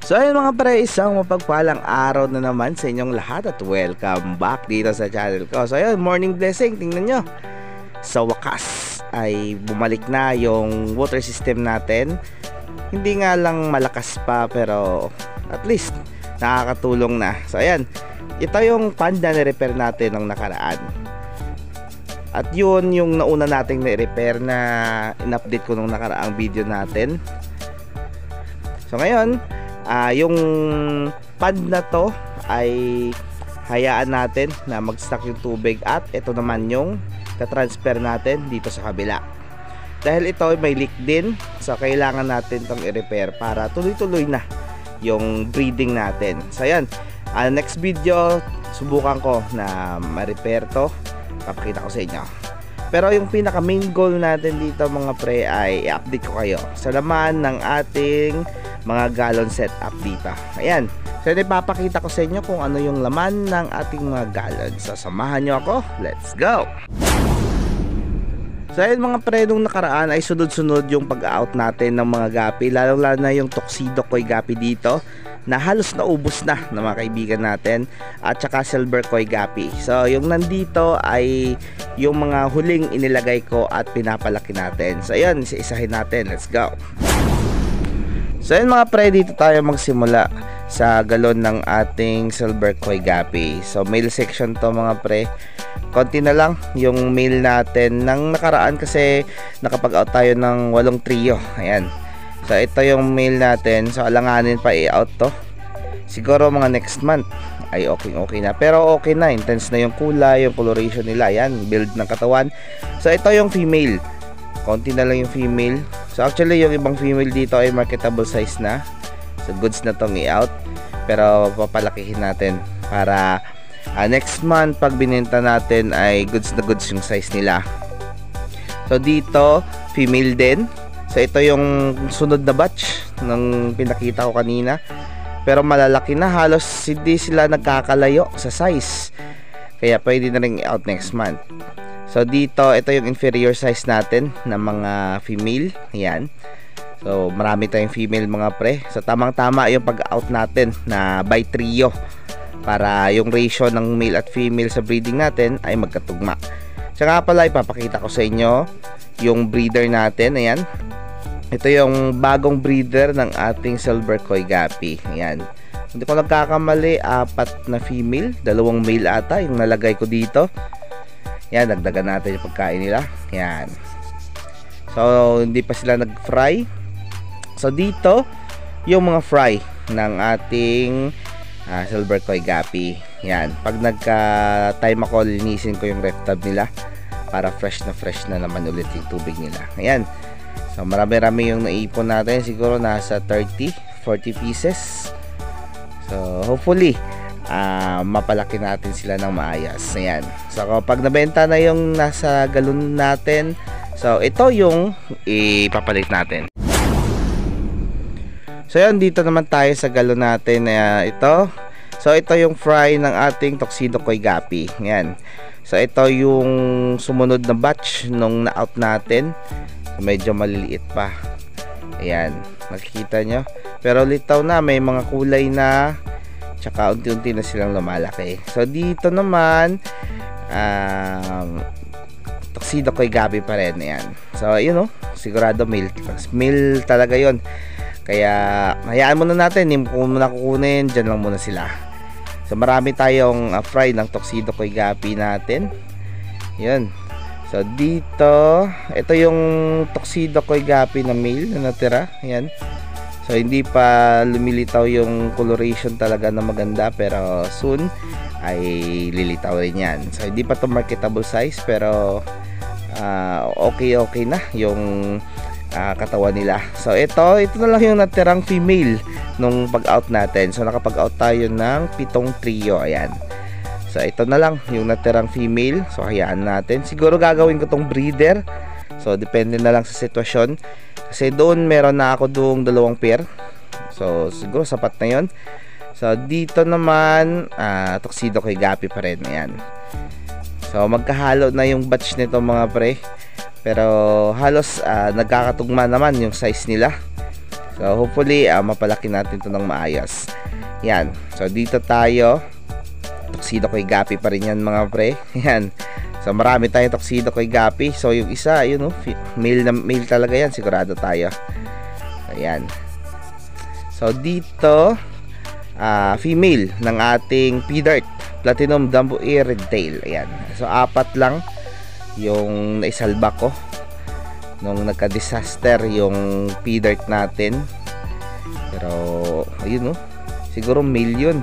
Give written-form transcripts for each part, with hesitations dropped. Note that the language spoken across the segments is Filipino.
So ayun mga pre, isang mapagpalang araw na naman sa inyong lahat at welcome back dito sa channel ko. So ayun, morning blessing, tingnan nyo. Sa wakas ay bumalik na yung water system natin. Hindi nga lang malakas pa pero at least nakakatulong na. So ayan, ito yung pan na repair natin ng nakaraan. At yun yung nauna nating na-repair na in-update ko nung nakaraang video natin. So ngayon, yung pad na to ay hayaan natin na mag-stock yung tubig at ito naman yung ta-transfer natin dito sa kabila. Dahil ito ay may leak din, so kailangan natin itong i-repair para tuloy-tuloy na yung breeding natin. So ayan, next video subukan ko na ma-repair to, papakita ko sa inyo. Pero yung pinaka main goal natin dito mga pre ay i-update ko kayo sa laman ng ating mga gallon setup dito. Ayan, so ipapakita ko sa inyo kung ano yung laman ng ating mga gallon. So samahan nyo ako, let's go! So ayun mga pre, nung nakaraan ay sunod-sunod yung pag-out natin ng mga gapi, lalo-lalo na yung Tuxedo Koi gapi dito na halos naubos na ng mga kaibigan natin, at saka Silver Koi gapi. So yung nandito ay yung mga huling inilagay ko at pinapalaki natin. So ayun, isa-isahin natin, let's go! So ayun mga pre, dito tayo magsimula sa galon ng ating Silver Koi gapi. So male section to mga pre. Konti na lang yung male natin ng nakaraan kasi nakapag-out tayo ng 8 trio. Ayan. So ito yung male natin. So alanganin pa i-out to. Siguro mga next month ay okay na. Pero okay na, intense na yung kulay, yung coloration nila. Ayan, build ng katawan. So ito yung female. Konti na lang yung female. So actually yung ibang female dito ay marketable size na. So goods na tong i-out. Pero papalakihin natin para next month pag binenta natin ay goods na goods yung size nila. So dito female din. So ito yung sunod na batch ng pinakita ko kanina. Pero malalaki na, halos hindi sila nagkakalayo sa size. Kaya pwede na rin i-out next month. So dito, ito yung inferior size natin ng mga female. Ayan. So marami tayong female mga pre. So tamang-tama yung pag-out natin na by trio para yung ratio ng male at female sa breeding natin ay magkatugma. So nga pala, ipapakita ko sa inyo yung breeder natin. Ayan. Ito yung bagong breeder ng ating Silver Koi gapi. Ayan. Hindi ko nagkakamali, 4 na female, 2 male ata yung nalagay ko dito. Yan, dagdagan natin yung pagkain nila. Yan. So, hindi pa sila nag-fry. So, dito, yung mga fry ng ating Silver Koi gapi. Yan. Pag nagka-time ako, linisin ko yung ref tub nila para fresh na naman ulit yung tubig nila. Ayan. So, marami-rami yung naipon natin. Siguro nasa 30-40 pieces. So, hopefully, mapalaki natin sila ng maayos. Ayan. So kapag nabenta na yung nasa galon natin, so ito yung ipapalit natin. So yan, dito naman tayo sa galon natin na ito. So ito yung fry ng ating Tuxedo Koi gapi. Ayan. So ito yung sumunod na batch nung na-out natin. So, medyo maliliit pa. Ayan, makikita nyo. Pero litaw na, may mga kulay na, tsaka unti-unti na silang lumalaki. So dito naman Tuxedo Koi gapi pa rin. Ayan. So yun sigurado male talaga yon. Kaya hayaan muna natin, hindi mo muna kukunin, dyan lang muna sila. So marami tayong fry ng Tuxedo Koi gapi natin. Yun. So dito, ito yung Tuxedo Koi gapi na male na natira. Ayan. So hindi pa lumilitaw yung coloration talaga na maganda, pero soon ay lilitaw rin yan. So hindi pa to marketable size, pero okay na yung katawan nila. So ito na lang yung natirang female nung pag-out natin. So nakapag-out tayo ng 7 trio. Ayan. So ito na lang yung natirang female. So hayaan natin. Siguro gagawin ko tong breeder. So depende na lang sa sitwasyon. Kasi doon meron na ako doong 2 pair. So siguro sapat na yon. So dito naman Tuxedo Koi gapi pa rin. Ayan. So magkahalo na yung batch nito mga pre. Pero halos nagkakatugma naman yung size nila. So hopefully mapalaki natin to ng maayos. Yan. So dito tayo. Tuxedo Koi Gapi pa rin yan mga pre. Yan. So marami tayong Tuxedo Koi Gapi. So yung isa, yun male talaga yan, sigurado tayo. Ayan. So dito female ng ating P-Dart Platinum Dumbo Ear Red Tail. Ayan. So 4 lang yung naisalba ko nung nagka-disaster yung P-Dart natin. Pero ayun siguro male yun.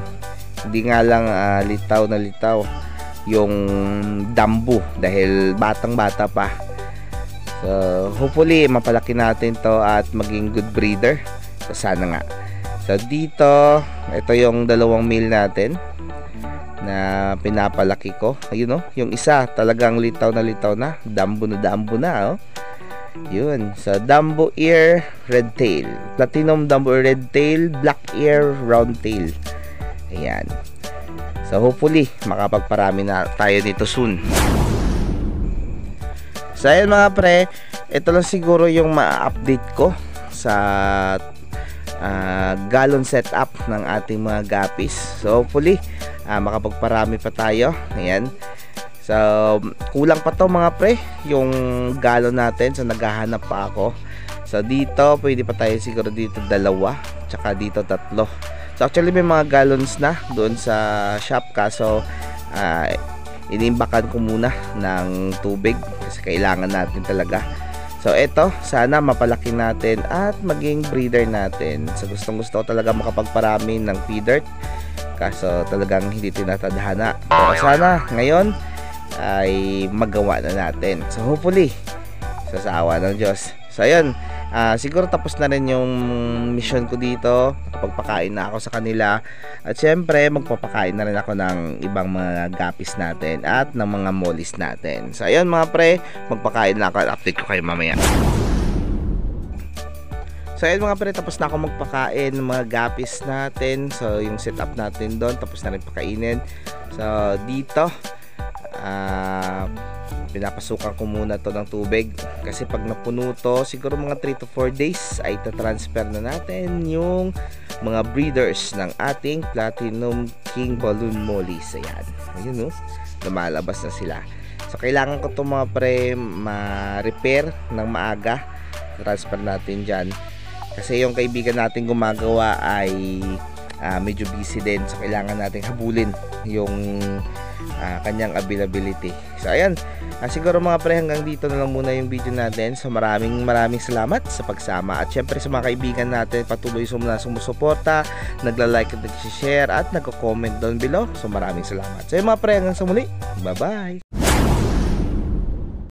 Hindi nga lang litaw na litaw yung Dumbo dahil batang-bata pa. So hopefully mapalaki natin to at maging good breeder. So sana nga. So dito, ito yung dalawang male natin na pinapalaki ko. Ayun yung isa talagang litaw na, Dumbo na Yun, so Dumbo Ear Red Tail, Platinum Dumbo Ear Red Tail, Black Ear Round Tail. Ayan. So hopefully makapagparami na tayo nito soon. So ayun mga pre, ito lang siguro yung ma-update ko sa gallon setup ng ating mga guppies. So hopefully makapagparami pa tayo. Ayan. So kulang pa to mga pre yung gallon natin. So naghahanap pa ako. So dito pwede pa tayo siguro dito 2 tsaka dito 3. So actually may mga gallons na doon sa shop, kaso inimbakan ko muna ng tubig kasi kailangan natin talaga. So ito, sana mapalaki natin at maging breeder natin. So gustong gusto ko talaga makapagparami ng P-Dart, kaso talagang hindi tinatadhana. Pero sana ngayon ay magawa na natin. So hopefully sa awa ng Diyos. So ayun, siguro tapos na rin yung mission ko dito. Nakapagpakain na ako sa kanila. At syempre magpapakain na rin ako ng ibang mga guppies natin at ng mga mollies natin. So ayun mga pre, magpakain na ako at update ko kayo mamaya. So ayun mga pre, tapos na ako magpakain ng mga guppies natin. So yung setup natin doon, tapos na rin pakainin. So dito pinapasukan ko muna to ng tubig kasi pag napuno to, siguro mga 3 to 4 days ay tatransfer na natin yung mga breeders ng ating Platinum King Balloon Mollies. Ayan, ayun lumalabas na sila. So kailangan ko to mga pre ma-repair ng maaga, transfer natin dyan kasi yung kaibigan natin gumagawa ay medyo busy din. So kailangan natin habulin yung kanyang availability. So ayan, siguro mga pre, hanggang dito na lang muna yung video natin. So maraming salamat sa pagsama. At syempre sa mga kaibigan natin, patuloy sumusuporta, nagla-like at nag-share at nagko-comment down below. So maraming salamat. So yung mga pre, hanggang sa muli, bye bye.